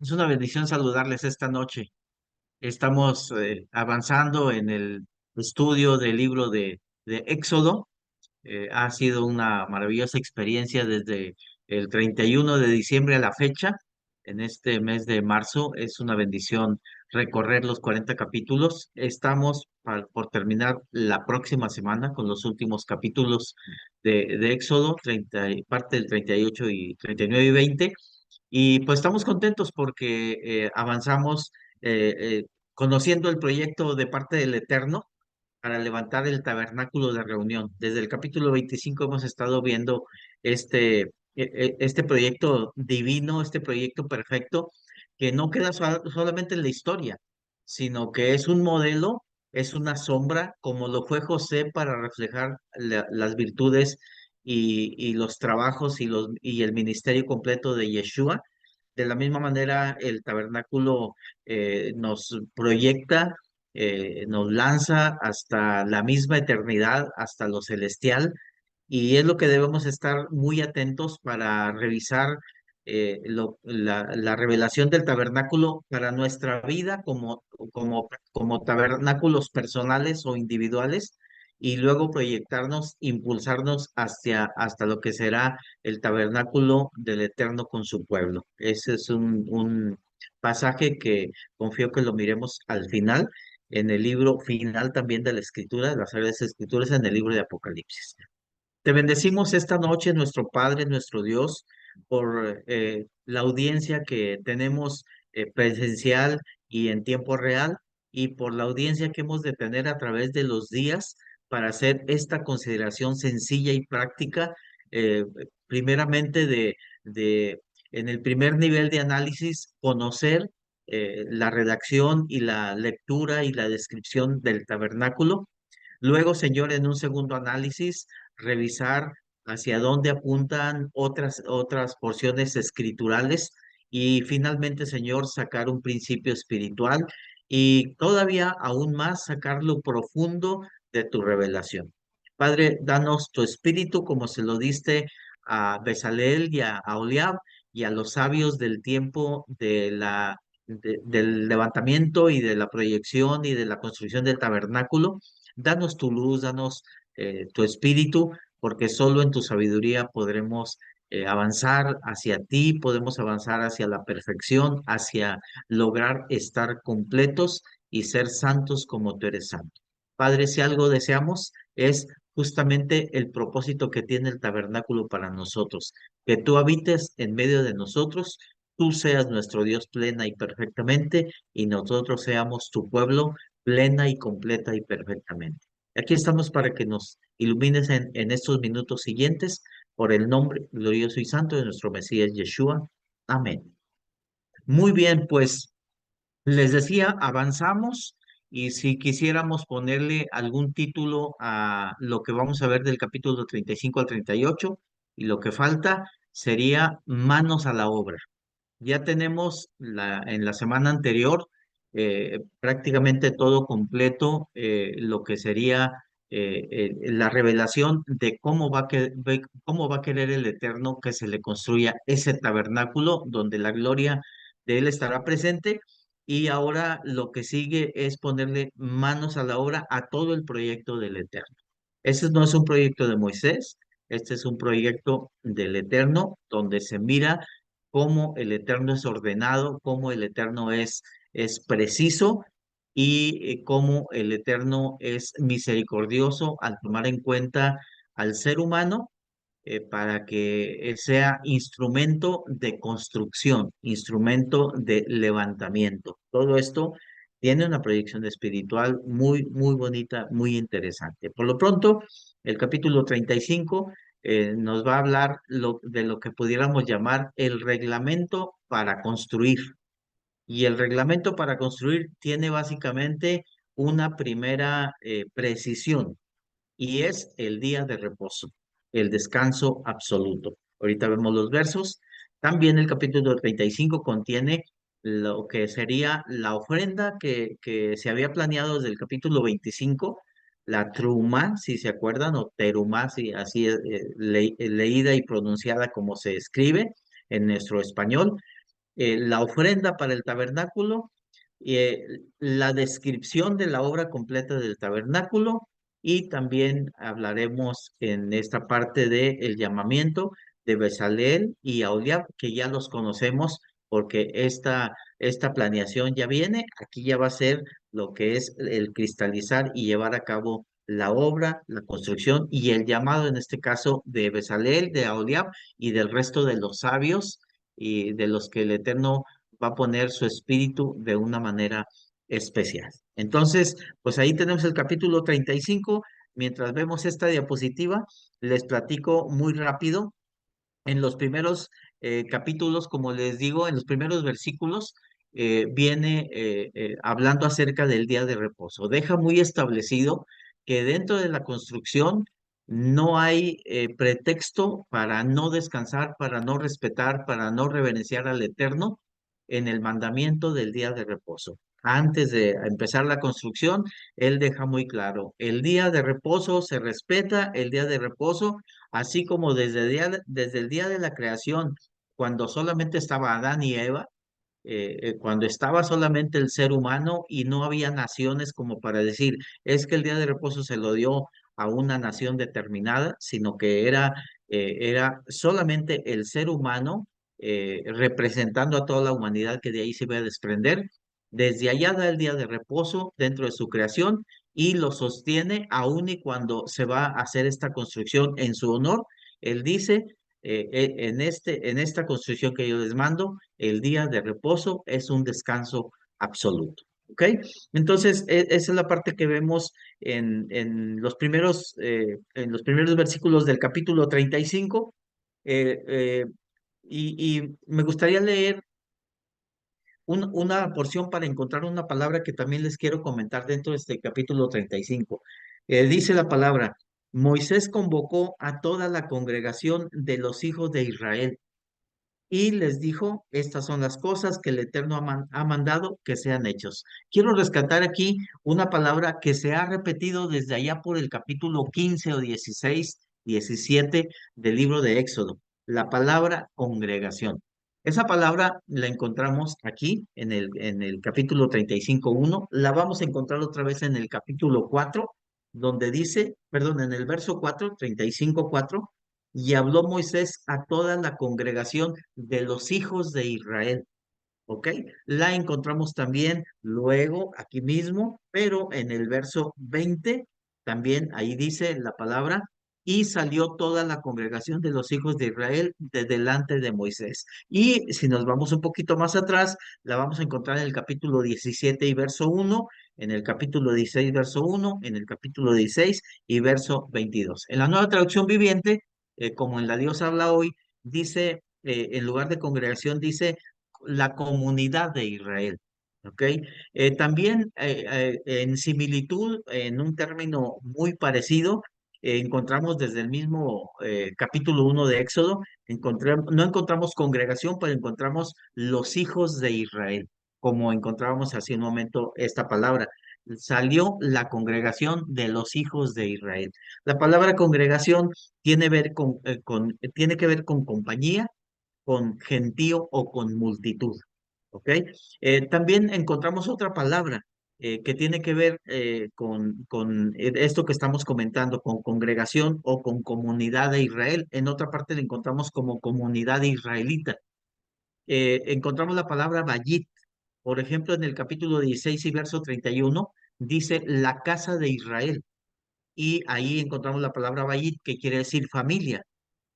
Es una bendición saludarles esta noche. Estamos avanzando en el estudio del libro de Éxodo. Ha sido una maravillosa experiencia desde el 31 de diciembre a la fecha. En este mes de marzo es una bendición recorrer los 40 capítulos. Estamos por terminar la próxima semana con los últimos capítulos de Éxodo, parte del 38 y 39 y 20. Y pues estamos contentos porque avanzamos eh, eh, conociendo el proyecto de parte del Eterno para levantar el tabernáculo de reunión. Desde el capítulo 25 hemos estado viendo este proyecto divino, este proyecto perfecto, que no queda solamente en la historia, sino que es un modelo, es una sombra, como lo fue José para reflejar las virtudes y los trabajos y el ministerio completo de Yeshua. De la misma manera, el tabernáculo nos proyecta, nos lanza hasta la misma eternidad, hasta lo celestial, y es lo que debemos estar muy atentos para revisar la revelación del tabernáculo para nuestra vida como tabernáculos personales o individuales, y luego proyectarnos, impulsarnos hasta lo que será el tabernáculo del Eterno con su pueblo. Ese es un pasaje que confío que lo miremos al final, en el libro final también de la Escritura, de las Sagradas Escrituras, en el libro de Apocalipsis. Te bendecimos esta noche, nuestro Padre, nuestro Dios, por la audiencia que tenemos presencial y en tiempo real, y por la audiencia que hemos de tener a través de los días para hacer esta consideración sencilla y práctica, eh, primeramente de, en el primer nivel de análisis, conocer la redacción y la lectura y la descripción del tabernáculo. Luego, Señor, en un segundo análisis, revisar hacia dónde apuntan otras porciones escriturales, y finalmente, Señor, sacar un principio espiritual y todavía aún más sacar lo profundo de tu revelación. Padre, danos tu espíritu como se lo diste a Bezaleel y a Aholiab y a los sabios del tiempo del levantamiento y de la proyección y de la construcción del tabernáculo. Danos tu luz, danos tu espíritu, porque solo en tu sabiduría podremos avanzar hacia ti, podemos avanzar hacia la perfección, hacia lograr estar completos y ser santos como tú eres santo. Padre, si algo deseamos es justamente el propósito que tiene el tabernáculo para nosotros, que tú habites en medio de nosotros, tú seas nuestro Dios plena y perfectamente, y nosotros seamos tu pueblo plena y completa y perfectamente. Aquí estamos para que nos ilumines en estos minutos siguientes, por el nombre glorioso y santo de nuestro Mesías Yeshua. Amén. Muy bien, pues les decía, avanzamos, y si quisiéramos ponerle algún título a lo que vamos a ver del capítulo 35 al 38, y lo que falta sería manos a la obra. Ya tenemos en la semana anterior prácticamente todo completo, lo que sería la revelación de cómo va a querer el Eterno que se le construya ese tabernáculo donde la gloria de Él estará presente. Y ahora lo que sigue es ponerle manos a la obra a todo el proyecto del Eterno. Este no es un proyecto de Moisés, este es un proyecto del Eterno, donde se mira cómo el Eterno es ordenado, cómo el Eterno es preciso, y cómo el Eterno es misericordioso al tomar en cuenta al ser humano, para que sea instrumento de construcción, instrumento de levantamiento. Todo esto tiene una proyección espiritual muy, muy bonita, muy interesante. Por lo pronto, el capítulo 35 nos va a hablar de lo que pudiéramos llamar el reglamento para construir. Y el reglamento para construir tiene básicamente una primera precisión, y es el día de reposo, el descanso absoluto. Ahorita vemos los versos. También el capítulo 35 contiene lo que sería la ofrenda que se había planeado desde el capítulo 25, la truma, si se acuerdan, o terumá, si así es leída y pronunciada como se escribe en nuestro español. la ofrenda para el tabernáculo, la descripción de la obra completa del tabernáculo y también hablaremos en esta parte del llamamiento de Bezaleel y Aholiab, que ya los conocemos porque esta planeación ya viene, aquí ya va a ser lo que es el cristalizar y llevar a cabo la obra, la construcción y el llamado en este caso de Bezaleel, de Aholiab y del resto de los sabios y de los que el Eterno va a poner su espíritu de una manera especial. Entonces, pues ahí tenemos el capítulo 35. Mientras vemos esta diapositiva, les platico muy rápido. En los primeros capítulos, como les digo, en los primeros versículos, viene hablando acerca del día de reposo. Deja muy establecido que dentro de la construcción no hay pretexto para no descansar, para no respetar, para no reverenciar al Eterno en el mandamiento del día de reposo. Antes de empezar la construcción, él deja muy claro, el día de reposo se respeta, el día de reposo, así como desde el día de la creación, cuando solamente estaba Adán y Eva, cuando estaba solamente el ser humano y no había naciones como para decir, es que el día de reposo se lo dio a una nación determinada, sino que era solamente el ser humano representando a toda la humanidad que de ahí se iba a desprender. Desde allá da el día de reposo dentro de su creación y lo sostiene aun y cuando se va a hacer esta construcción en su honor. Él dice, en esta construcción que yo les mando, el día de reposo es un descanso absoluto. ¿Ok? Entonces, esa es la parte que vemos en los primeros versículos del capítulo 35. eh, eh, y me gustaría leer una porción para encontrar una palabra que también les quiero comentar dentro de este capítulo 35. Dice la palabra, Moisés convocó a toda la congregación de los hijos de Israel y les dijo, estas son las cosas que el Eterno ha mandado que sean hechos. Quiero rescatar aquí una palabra que se ha repetido desde allá por el capítulo 15 o 16, 17 del libro de Éxodo, la palabra congregación. Esa palabra la encontramos aquí en el capítulo 35:1, la vamos a encontrar otra vez en el capítulo 4, donde dice, perdón, en el verso 4, 35:4, y habló Moisés a toda la congregación de los hijos de Israel. ¿Ok? La encontramos también luego aquí mismo, pero en el verso 20, también ahí dice la palabra, y salió toda la congregación de los hijos de Israel de delante de Moisés. Y si nos vamos un poquito más atrás, la vamos a encontrar en el capítulo 17 y verso 1, en el capítulo 16, verso 1, en el capítulo 16 y verso 22. En la nueva traducción viviente, como en la Dios habla hoy, dice, en lugar de congregación, dice la comunidad de Israel. ¿Ok? También en similitud, en un término muy parecido, encontramos desde el mismo capítulo 1 de Éxodo, no encontramos congregación, pero encontramos los hijos de Israel, como encontrábamos hace un momento esta palabra. Salió la congregación de los hijos de Israel. La palabra congregación tiene que ver con compañía, con gentío o con multitud. ¿Ok? También encontramos otra palabra que tiene que ver con esto que estamos comentando, con congregación o con comunidad de Israel. En otra parte la encontramos como comunidad israelita. Encontramos la palabra Bayit. Por ejemplo, en el capítulo 16 y verso 31 dice la casa de Israel. Y ahí encontramos la palabra Bayit, que quiere decir familia.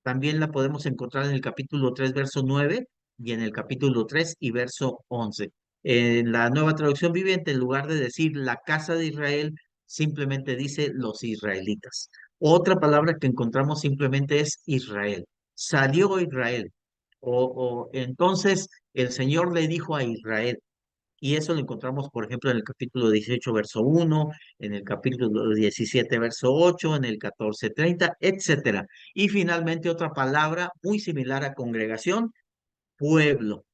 También la podemos encontrar en el capítulo 3 verso 9 y en el capítulo 3 y verso 11. En la nueva traducción viviente, en lugar de decir la casa de Israel, simplemente dice los israelitas. Otra palabra que encontramos simplemente es Israel. Salió Israel. O entonces el Señor le dijo a Israel. Y eso lo encontramos, por ejemplo, en el capítulo 18 verso 1, en el capítulo 17 verso 8, en el 14:30, etcétera. Y finalmente otra palabra muy similar a congregación, pueblo.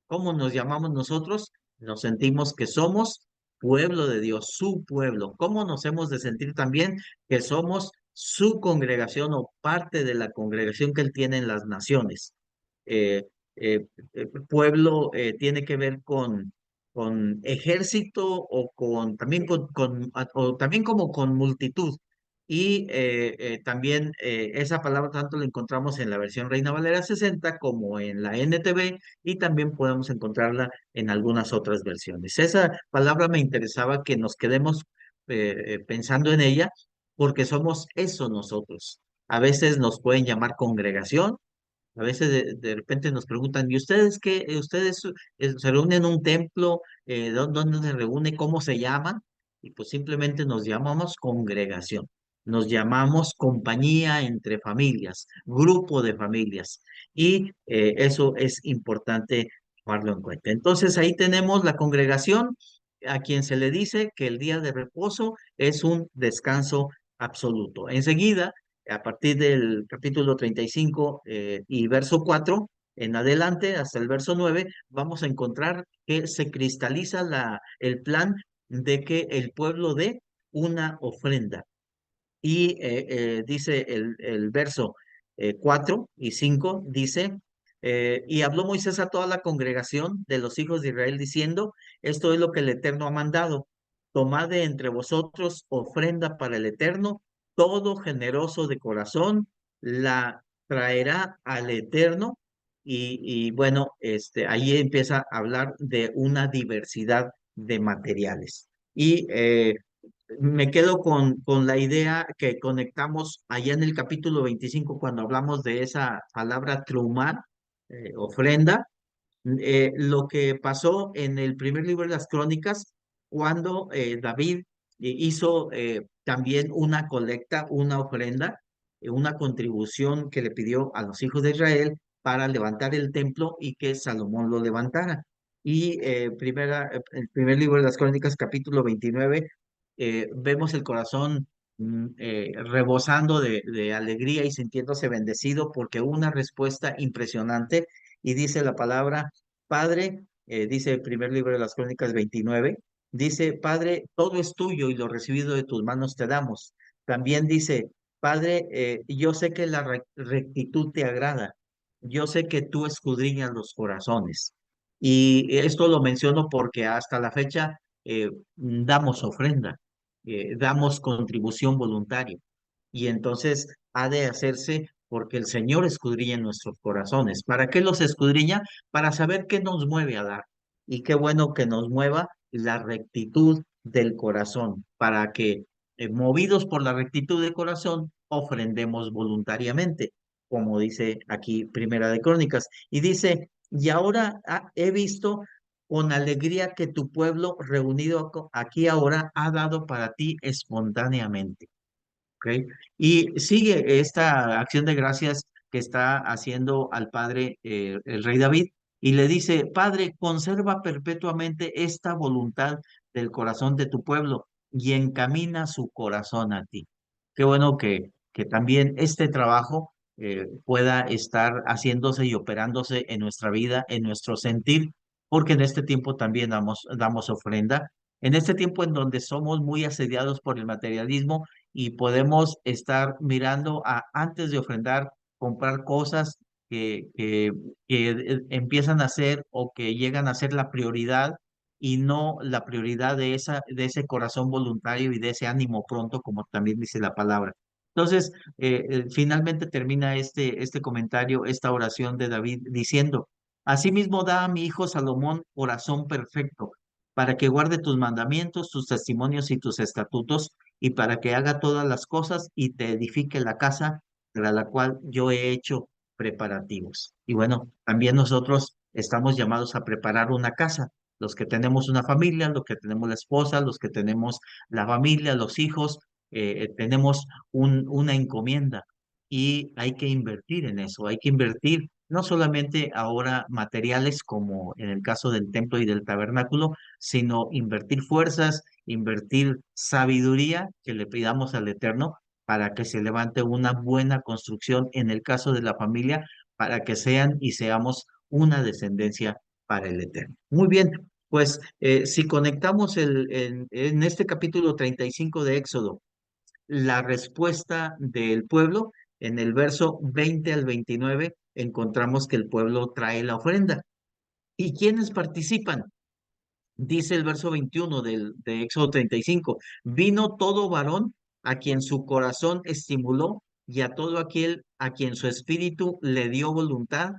¿Cómo nos llamamos nosotros? Nos sentimos que somos pueblo de Dios, su pueblo. ¿Cómo nos hemos de sentir también que somos su congregación o parte de la congregación que Él tiene en las naciones? Eh, pueblo tiene que ver con ejército o con también o también como con multitud. Y también esa palabra tanto la encontramos en la versión Reina Valera 60 como en la NTV y también podemos encontrarla en algunas otras versiones. Esa palabra me interesaba que nos quedemos pensando en ella porque somos eso nosotros. A veces nos pueden llamar congregación, a veces de repente nos preguntan, ¿y ustedes qué? ¿Ustedes se reúnen en un templo? ¿Dónde se reúne? ¿Cómo se llama? Y pues simplemente nos llamamos congregación, nos llamamos compañía entre familias, grupo de familias. Y eso es importante tomarlo en cuenta. Entonces ahí tenemos la congregación a quien se le dice que el día de reposo es un descanso absoluto. Enseguida a partir del capítulo 35 y verso 4 en adelante hasta el verso 9, vamos a encontrar que se cristaliza el plan de que el pueblo dé una ofrenda. Y dice el verso 4 y 5, dice, y habló Moisés a toda la congregación de los hijos de Israel diciendo, esto es lo que el Eterno ha mandado, tomad de entre vosotros ofrenda para el Eterno, todo generoso de corazón la traerá al Eterno. Y bueno, ahí empieza a hablar de una diversidad de materiales. Y me quedo con la idea que conectamos allá en el capítulo 25 cuando hablamos de esa palabra trumar, ofrenda, lo que pasó en el primer libro de las Crónicas, cuando David hizo también una colecta, una ofrenda, una contribución que le pidió a los hijos de Israel para levantar el templo y que Salomón lo levantara. Y el primer libro de las Crónicas, capítulo 29, vemos el corazón rebosando de alegría y sintiéndose bendecido porque hubo una respuesta impresionante y dice la palabra Padre, dice el primer libro de las Crónicas 29, dice, Padre, todo es tuyo y lo recibido de tus manos te damos. También dice, Padre, yo sé que la rectitud te agrada, yo sé que tú escudriñas los corazones. Y esto lo menciono porque hasta la fecha damos ofrenda, damos contribución voluntaria. Y entonces ha de hacerse porque el Señor escudriña en nuestros corazones. ¿Para qué los escudriña? Para saber qué nos mueve a dar. Y qué bueno que nos mueva la rectitud del corazón, para que, movidos por la rectitud del corazón, ofrendemos voluntariamente, como dice aquí Primera de Crónicas. Y dice, y ahora he visto con alegría que tu pueblo reunido aquí ahora ha dado para ti espontáneamente. ¿Ok? Y sigue esta acción de gracias que está haciendo al padre el rey David y le dice, Padre, conserva perpetuamente esta voluntad del corazón de tu pueblo y encamina su corazón a ti. Qué bueno que también este trabajo pueda estar haciéndose y operándose en nuestra vida, en nuestro sentir, porque en este tiempo también damos ofrenda. En este tiempo en donde somos muy asediados por el materialismo, y podemos estar mirando antes de ofrendar, comprar cosas que empiezan a ser o que llegan a ser la prioridad y no la prioridad de ese corazón voluntario y de ese ánimo pronto, como también dice la palabra. Entonces, finalmente termina este comentario, esta oración de David diciendo, Asimismo da a mi hijo Salomón corazón perfecto, para que guarde tus mandamientos, tus testimonios y tus estatutos, y para que haga todas las cosas y te edifique la casa para la cual yo he hecho preparativos. Y bueno, también nosotros estamos llamados a preparar una casa. Los que tenemos una familia, los que tenemos la esposa, los que tenemos la familia, los hijos, tenemos una encomienda y hay que invertir en eso, hay que invertir no solamente ahora materiales como en el caso del templo y del tabernáculo, sino invertir fuerzas, invertir sabiduría que le pidamos al Eterno para que se levante una buena construcción en el caso de la familia, para que sean y seamos una descendencia para el Eterno. Muy bien, pues si conectamos en este capítulo 35 de Éxodo, la respuesta del pueblo, En el verso 20 al 29 encontramos que el pueblo trae la ofrenda. ¿Y quiénes participan? Dice el verso 21 de Éxodo 35: vino todo varón a quien su corazón estimuló y a todo aquel a quien su espíritu le dio voluntad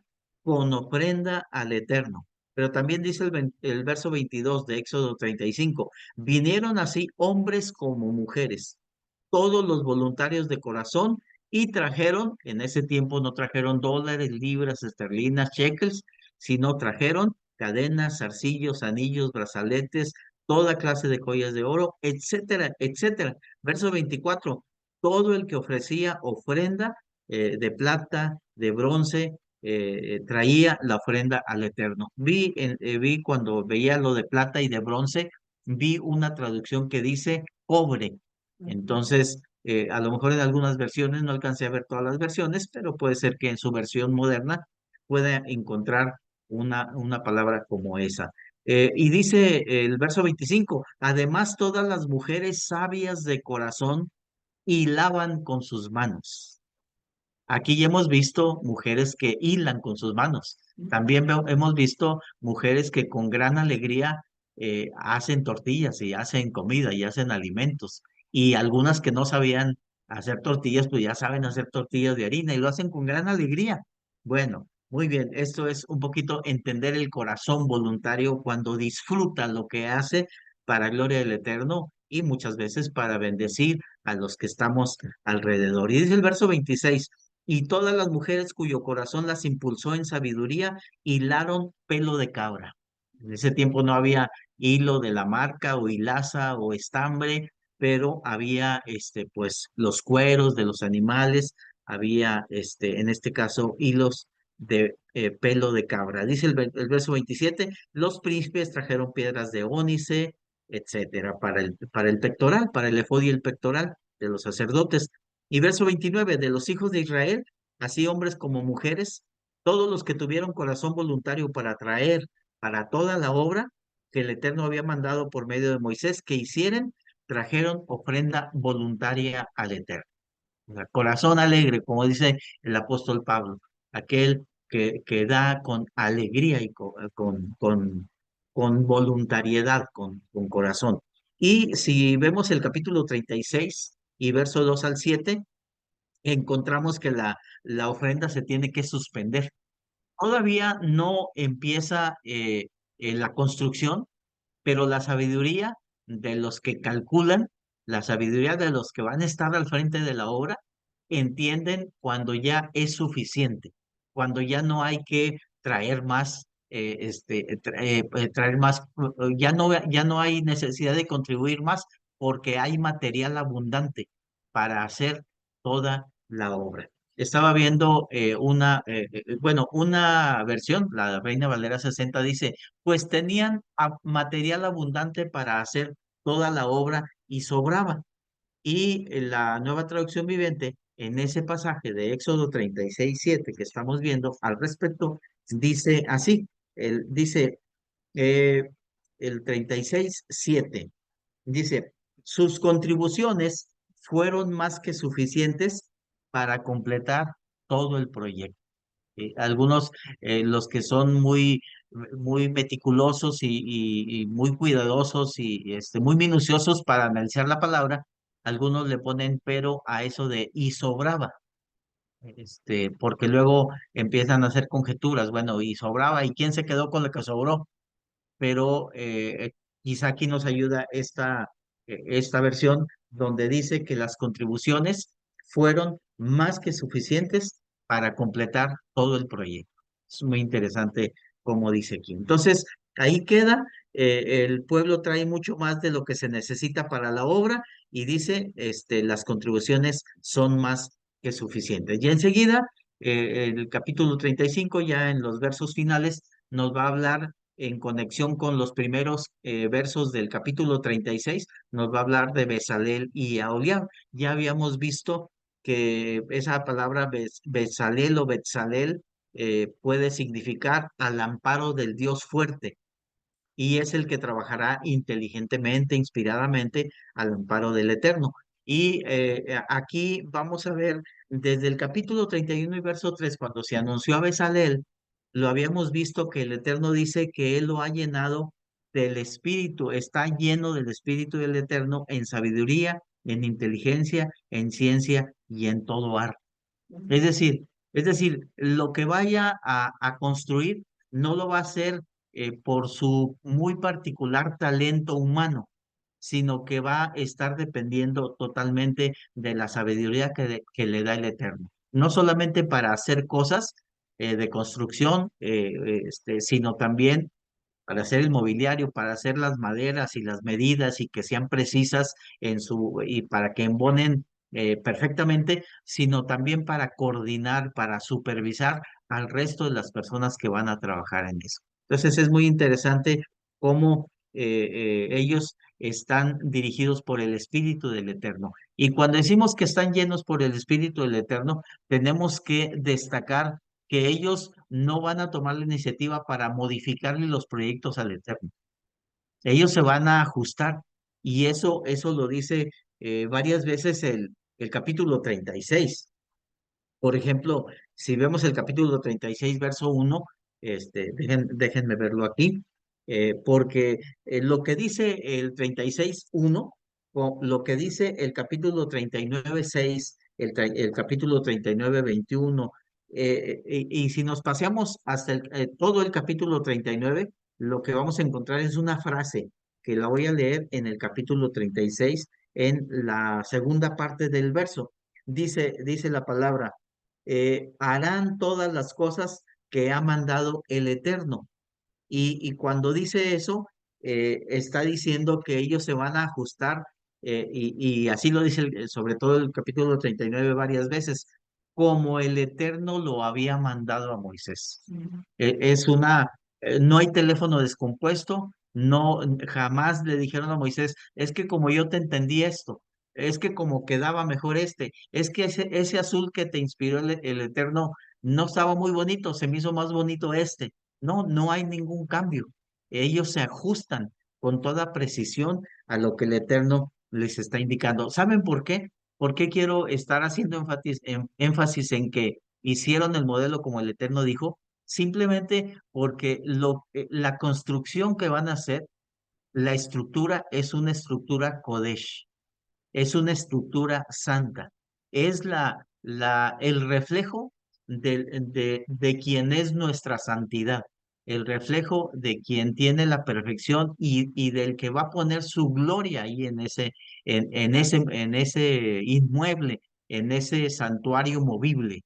con ofrenda al Eterno. Pero también dice el verso 22 de Éxodo 35: vinieron así hombres como mujeres, todos los voluntarios de corazón, y trajeron, en ese tiempo no trajeron dólares, libras esterlinas, shekels, sino trajeron cadenas, zarcillos, anillos, brazaletes, toda clase de joyas de oro, etcétera, etcétera. Verso 24: todo el que ofrecía ofrenda de plata, de bronce, traía la ofrenda al Eterno. Vi cuando veía lo de plata y de bronce, vi una traducción que dice cobre. Entonces, a lo mejor en algunas versiones, no alcancé a ver todas las versiones, pero puede ser que en su versión moderna pueda encontrar una palabra como esa. Y dice el verso 25: además todas las mujeres sabias de corazón hilaban con sus manos. Aquí ya hemos visto mujeres que hilan con sus manos. También hemos visto mujeres que con gran alegría hacen tortillas y hacen comida y hacen alimentos. Y algunas que no sabían hacer tortillas, pues ya saben hacer tortillas de harina y lo hacen con gran alegría. Bueno, muy bien. Esto es un poquito entender el corazón voluntario cuando disfruta lo que hace para gloria del Eterno y muchas veces para bendecir a los que estamos alrededor. Y dice el verso 26: y todas las mujeres cuyo corazón las impulsó en sabiduría hilaron pelo de cabra. En ese tiempo no había hilo de la marca o hilaza o estambre, pero había pues los cueros de los animales, había en este caso hilos de pelo de cabra. Dice el verso 27: los príncipes trajeron piedras de ónice, etcétera, para el pectoral, para el efod y el pectoral de los sacerdotes. Y verso 29: de los hijos de Israel, así hombres como mujeres, todos los que tuvieron corazón voluntario para traer para toda la obra que el Eterno había mandado por medio de Moisés que hicieran, trajeron ofrenda voluntaria al Eterno. O sea, corazón alegre, como dice el apóstol Pablo, aquel que da con alegría y con voluntariedad, con corazón. Y si vemos el capítulo 36 y verso 2 al 7, encontramos que la ofrenda se tiene que suspender. Todavía no empieza la construcción, pero la sabiduría de los que calculan, la sabiduría de los que van a estar al frente de la obra, entienden cuando ya es suficiente, cuando ya no hay que traer más, traer más, ya no hay necesidad de contribuir más porque hay material abundante para hacer toda la obra. Estaba viendo una versión, la Reina Valera 60 dice: pues tenían material abundante para hacer toda la obra y sobraba. Y la nueva traducción viviente, en ese pasaje de Éxodo 36:7 que estamos viendo al respecto, dice así, dice eh, el 36:7, dice: sus contribuciones fueron más que suficientes para completar todo el proyecto. Algunos, los que son muy meticulosos y muy cuidadosos y muy minuciosos para analizar la palabra, algunos le ponen pero a eso de y sobraba, porque luego empiezan a hacer conjeturas, bueno, y sobraba, ¿y quién se quedó con lo que sobró? Pero quizá aquí nos ayuda esta versión donde dice que las contribuciones fueron más que suficientes para completar todo el proyecto. Es muy interesante como dice aquí. Entonces, ahí queda, el pueblo trae mucho más de lo que se necesita para la obra y dice, las contribuciones son más que suficientes. Y enseguida, el capítulo 35 ya en los versos finales, nos va a hablar en conexión con los primeros versos del capítulo 36, nos va a hablar de Bezalel y Aholiab. Ya habíamos visto que esa palabra Bezalel o Betzalel puede significar al amparo del Dios fuerte y es el que trabajará inteligentemente, inspiradamente al amparo del Eterno. Y aquí vamos a ver desde el capítulo 31 y verso 3 cuando se anunció a Bezalel, lo habíamos visto que el Eterno dice que Él lo ha llenado del Espíritu, está lleno del Espíritu del Eterno en sabiduría, en inteligencia, en ciencia y en todo arte. Es decir, lo que vaya a construir no lo va a hacer por su muy particular talento humano, sino que va a estar dependiendo totalmente de la sabiduría que le da el Eterno. No solamente para hacer cosas de construcción, sino también para hacer el mobiliario, para hacer las maderas y las medidas y que sean precisas y para que embonen perfectamente, sino también para coordinar, para supervisar al resto de las personas que van a trabajar en eso. Entonces es muy interesante cómo ellos están dirigidos por el Espíritu del Eterno. Y cuando decimos que están llenos por el Espíritu del Eterno, tenemos que destacar que ellos no van a tomar la iniciativa para modificarle los proyectos al Eterno. Ellos se van a ajustar y eso lo dice varias veces el capítulo 36. Por ejemplo, si vemos el capítulo 36 verso 1, déjenme verlo aquí, porque lo que dice el 36 1 o lo que dice el capítulo 39 6 el capítulo 39 21 y si nos paseamos hasta todo el capítulo 39 lo que vamos a encontrar es una frase que la voy a leer en el capítulo 36 en la segunda parte del verso. Dice la palabra harán todas las cosas que ha mandado el Eterno. Y cuando dice eso, está diciendo que ellos se van a ajustar, y así lo dice sobre todo el capítulo 39 varias veces, como el Eterno lo había mandado a Moisés. Es no hay teléfono descompuesto, no, jamás le dijeron a Moisés, es que como yo te entendí esto, es que como quedaba mejor es que ese azul que te inspiró el Eterno no estaba muy bonito, se me hizo más bonito este. No, no hay ningún cambio. Ellos se ajustan con toda precisión a lo que el Eterno les está indicando. ¿Saben por qué? ¿Por qué quiero estar haciendo énfasis en que hicieron el modelo como el Eterno dijo? Simplemente porque la construcción que van a hacer, la estructura es una estructura Kodesh, es una estructura santa, es el reflejo de quien es nuestra santidad, el reflejo de quien tiene la perfección y del que va a poner su gloria ahí en ese inmueble, en ese santuario movible.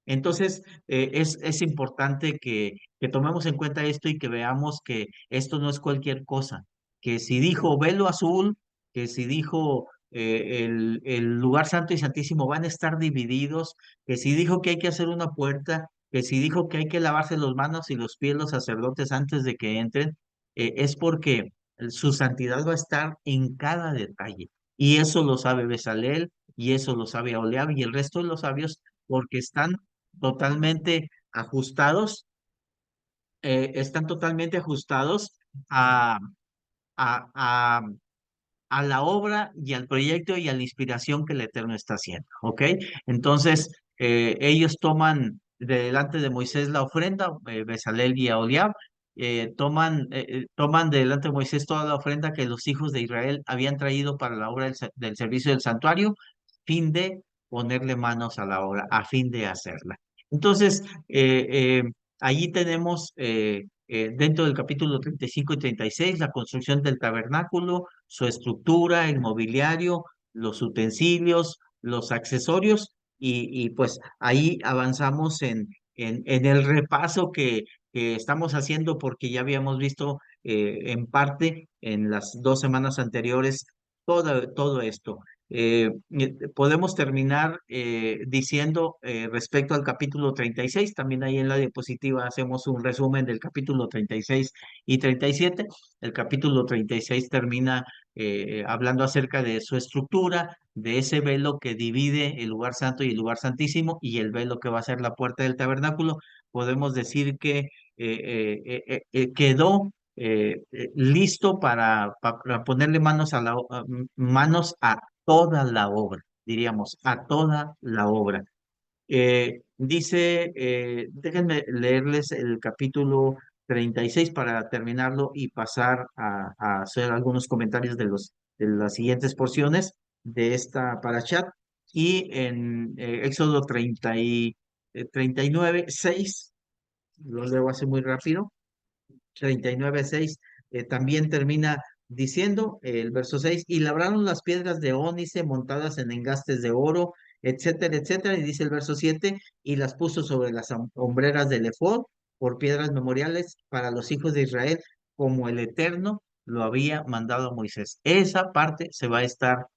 Entonces, es importante que tomemos en cuenta esto y que veamos que esto no es cualquier cosa, que si dijo velo azul, que si dijo el lugar santo y santísimo van a estar divididos, que si dijo que hay que hacer una puerta, que si dijo que hay que lavarse las manos y los pies los sacerdotes antes de que entren, es porque su santidad va a estar en cada detalle. Y eso lo sabe Bezalel, y eso lo sabe Aholiab y el resto de los sabios porque están totalmente ajustados a, a, a, a la obra y al proyecto y a la inspiración que el Eterno está haciendo, ¿ok? Entonces, ellos toman de delante de Moisés la ofrenda, Bezalel y Aholiab, toman de delante de Moisés toda la ofrenda que los hijos de Israel habían traído para la obra del servicio del santuario, fin de ponerle manos a la obra, a fin de hacerla. Entonces, allí tenemos dentro del capítulo 35 y 36 la construcción del tabernáculo, su estructura, el mobiliario, los utensilios, los accesorios y pues ahí avanzamos en el repaso que estamos haciendo porque ya habíamos visto en parte en las 2 semanas anteriores todo esto. Podemos terminar diciendo respecto al capítulo 36, también ahí en la diapositiva hacemos un resumen del capítulo 36 y 37. El capítulo 36 termina hablando acerca de su estructura, de ese velo que divide el lugar santo y el lugar santísimo y el velo que va a ser la puerta del tabernáculo. Podemos decir que quedó listo para ponerle manos toda la obra, diríamos, a toda la obra. Dice, déjenme leerles el capítulo 36 para terminarlo y pasar a hacer algunos comentarios de las siguientes porciones de esta parashat. Y en Éxodo 39, 6, lo leo así muy rápido. 39:6, también termina diciendo el verso 6: y labraron las piedras de ónice montadas en engastes de oro, etcétera, etcétera. Y dice el verso 7: y las puso sobre las hombreras del ephod por piedras memoriales para los hijos de Israel, como el Eterno lo había mandado a Moisés. Esa parte se va a estar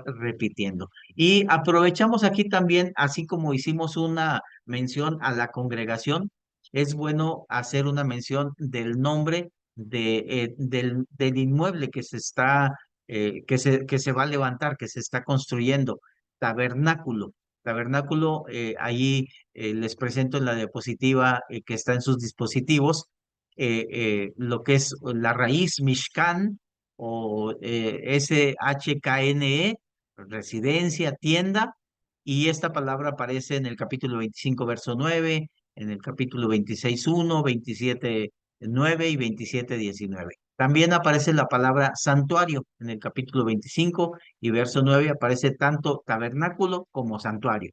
repitiendo. Y aprovechamos aquí también, así como hicimos una mención a la congregación, es bueno hacer una mención del nombre del inmueble que se está, que se va a levantar, que se está construyendo, tabernáculo. Tabernáculo, ahí les presento en la diapositiva que está en sus dispositivos, lo que es la raíz Mishkan o SHKNE, residencia, tienda, y esta palabra aparece en el capítulo 25 verso 9, en el capítulo 26:1, 27:9 y 27:19. También aparece la palabra santuario en el capítulo 25 y verso 9, aparece tanto tabernáculo como santuario.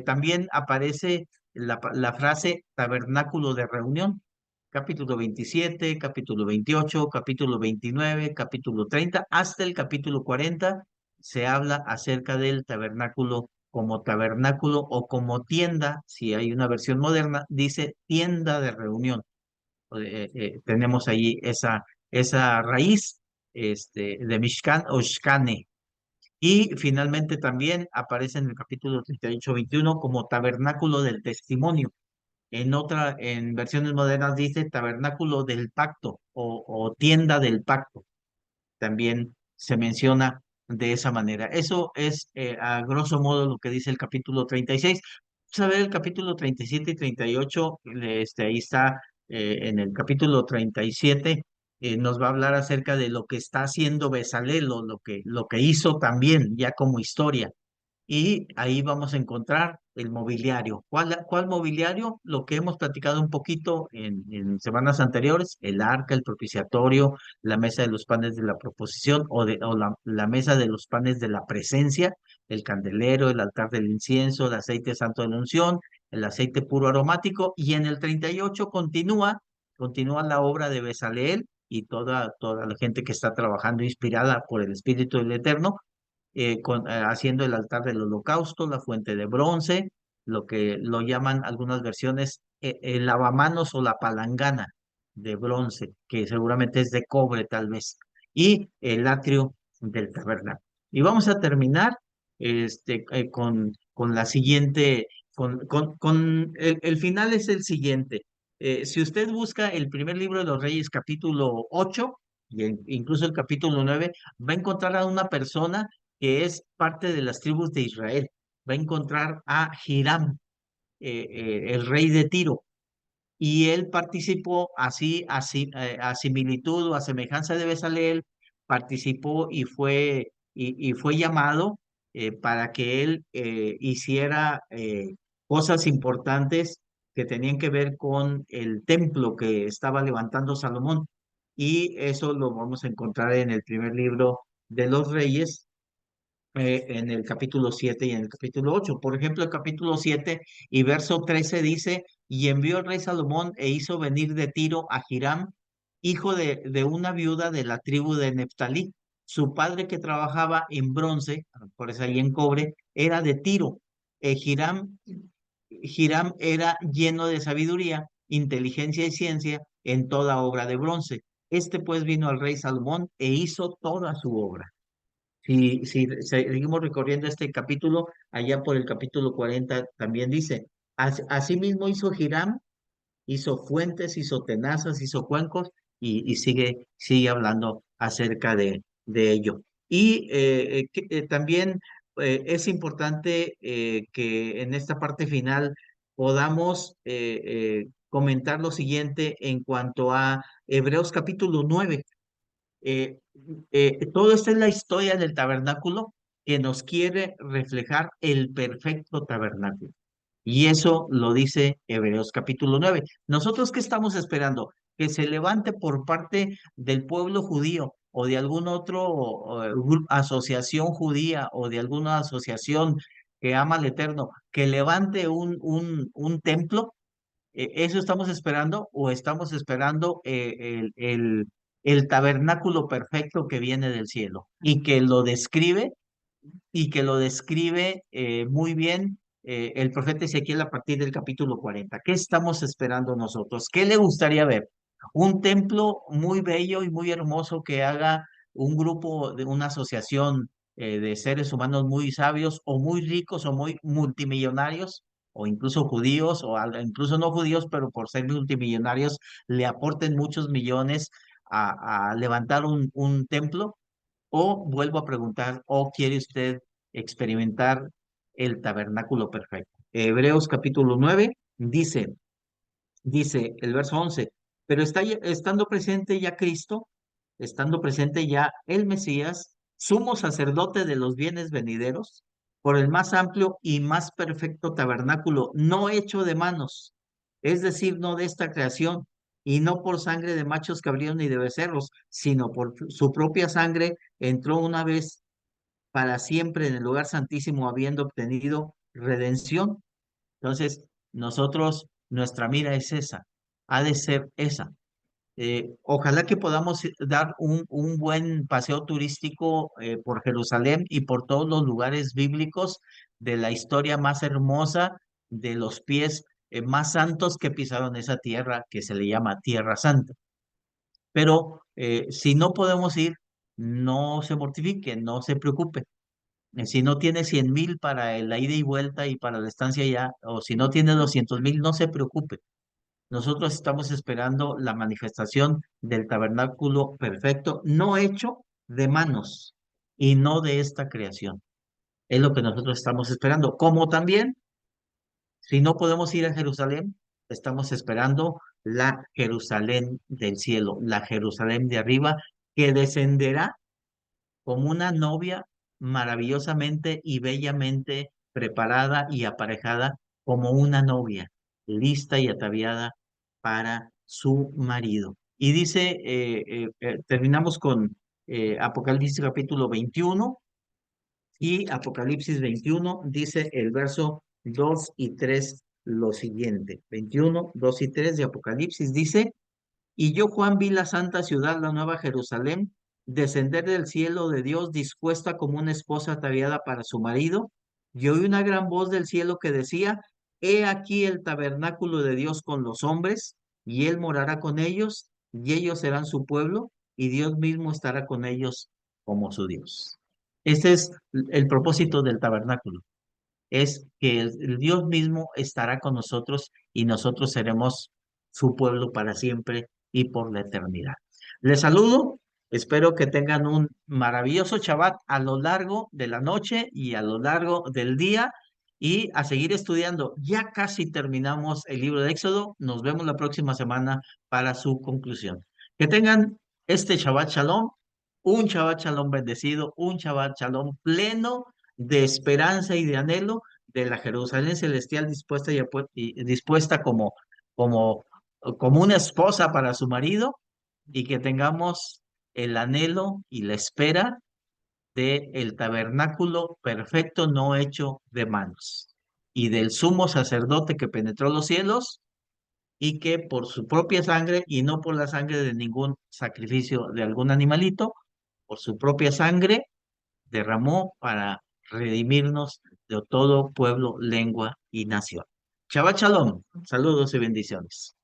También aparece la frase tabernáculo de reunión, capítulo 27, capítulo 28, capítulo 29, capítulo 30, hasta el capítulo 40 se habla acerca del tabernáculo como tabernáculo o como tienda. Si hay una versión moderna, dice tienda de reunión. Tenemos ahí esa raíz de Mishkan o Shkane. Y finalmente también aparece en el capítulo 38-21 como tabernáculo del testimonio. En versiones modernas dice tabernáculo del pacto o tienda del pacto. También se menciona de esa manera. Eso es a grosso modo lo que dice el capítulo 36. Vamos a ver el capítulo 37 y 38. Ahí está, en el capítulo 37, nos va a hablar acerca de lo que está haciendo Bezalel, o lo que hizo también ya como historia. Y ahí vamos a encontrar el mobiliario. ¿Cuál mobiliario? Lo que hemos platicado un poquito en semanas anteriores: el arca, el propiciatorio, la mesa de los panes de la proposición o la mesa de los panes de la presencia, el candelero, el altar del incienso, el aceite santo de la unción, el aceite puro aromático. Y en el 38 continúa la obra de Bezaleel y toda la gente que está trabajando inspirada por el Espíritu del Eterno, haciendo el altar del holocausto, la fuente de bronce, lo que lo llaman algunas versiones el lavamanos o la palangana de bronce, que seguramente es de cobre tal vez, y el atrio del tabernáculo. Y vamos a terminar con la siguiente, con el final es el siguiente. Si usted busca el primer libro de los Reyes, capítulo 8, incluso el capítulo 9, va a encontrar a una persona que es parte de las tribus de Israel. Va a encontrar a Hiram, el rey de Tiro, y él participó así, a similitud o a semejanza de Bezaleel, participó y fue llamado para que él hiciera cosas importantes que tenían que ver con el templo que estaba levantando Salomón. Y eso lo vamos a encontrar en el primer libro de los Reyes, en el capítulo 7 y en el capítulo 8. Por ejemplo, el capítulo 7 y verso 13 dice: y envió el rey Salomón e hizo venir de Tiro a Hiram, hijo de una viuda de la tribu de Neftalí. Su padre, que trabajaba en bronce, por eso ahí en cobre, era de Tiro. Hiram era lleno de sabiduría, inteligencia y ciencia en toda obra de bronce. Este pues vino al rey Salomón e hizo toda su obra. Si seguimos recorriendo este capítulo, allá por el capítulo 40 también dice: Asimismo hizo Hiram, hizo fuentes, hizo tenazas, hizo cuencos", y sigue hablando acerca de ello. Y también es importante que en esta parte final podamos comentar lo siguiente en cuanto a Hebreos capítulo 9. Todo esto es la historia del tabernáculo que nos quiere reflejar el perfecto tabernáculo. Y eso lo dice Hebreos capítulo 9. ¿Nosotros qué estamos esperando? Que se levante por parte del pueblo judío o de algún otro asociación judía o de alguna asociación que ama al Eterno, que levante un templo. ¿Eso estamos esperando o estamos esperando el tabernáculo perfecto que viene del cielo y que lo describe muy bien el profeta Ezequiel a partir del capítulo 40? ¿Qué estamos esperando nosotros? ¿Qué le gustaría ver? Un templo muy bello y muy hermoso que haga un grupo de una asociación de seres humanos muy sabios o muy ricos o muy multimillonarios o incluso judíos o incluso no judíos, pero por ser multimillonarios le aporten muchos millones a levantar un templo. O vuelvo a preguntar, ¿o quiere usted experimentar el tabernáculo perfecto? Hebreos capítulo 9 dice el verso 11, pero estando presente ya Cristo, estando presente ya el Mesías, sumo sacerdote de los bienes venideros, por el más amplio y más perfecto tabernáculo, no hecho de manos, es decir, no de esta creación, y no por sangre de machos cabríos ni de becerros, sino por su propia sangre, entró una vez para siempre en el lugar santísimo, habiendo obtenido redención. Entonces, nuestra mira es esa, ha de ser esa. Ojalá que podamos dar un buen paseo turístico por Jerusalén y por todos los lugares bíblicos de la historia más hermosa, de los pies más santos que pisaron esa tierra que se le llama Tierra Santa. Pero si no podemos ir, no se mortifique, no se preocupe. Si no tiene 100,000 para la ida y vuelta y para la estancia allá, o si no tiene 200,000, no se preocupe. Nosotros estamos esperando la manifestación del tabernáculo perfecto, no hecho de manos y no de esta creación. Es lo que nosotros estamos esperando. Como también, si no podemos ir a Jerusalén, estamos esperando la Jerusalén del cielo, la Jerusalén de arriba, que descenderá como una novia maravillosamente y bellamente preparada y aparejada como una novia, lista y ataviada para su marido. Y dice, terminamos con Apocalipsis capítulo 21 y Apocalipsis 21 dice el verso 2 y 3 lo siguiente. 21, 2 y 3 de Apocalipsis dice, y yo, Juan, vi la santa ciudad, la nueva Jerusalén, descender del cielo de Dios, dispuesta como una esposa ataviada para su marido. Y oí una gran voz del cielo que decía, He aquí el tabernáculo de Dios con los hombres, y él morará con ellos, y ellos serán su pueblo, y Dios mismo estará con ellos como su Dios. Este es el propósito del tabernáculo, es que el Dios mismo estará con nosotros y nosotros seremos su pueblo para siempre y por la eternidad. Les saludo, espero que tengan un maravilloso Shabbat a lo largo de la noche y a lo largo del día y a seguir estudiando. Ya casi terminamos el libro de Éxodo, nos vemos la próxima semana para su conclusión. Que tengan este Shabbat Shalom, un Shabbat Shalom bendecido, un Shabbat Shalom pleno de esperanza y de anhelo de la Jerusalén celestial dispuesta y dispuesta como, como una esposa para su marido y que tengamos el anhelo y la espera de el tabernáculo perfecto no hecho de manos y del sumo sacerdote que penetró los cielos y que por su propia sangre y no por la sangre de ningún sacrificio de algún animalito, por su propia sangre derramó para redimirnos de todo pueblo, lengua y nación. Shabbat Shalom, saludos y bendiciones.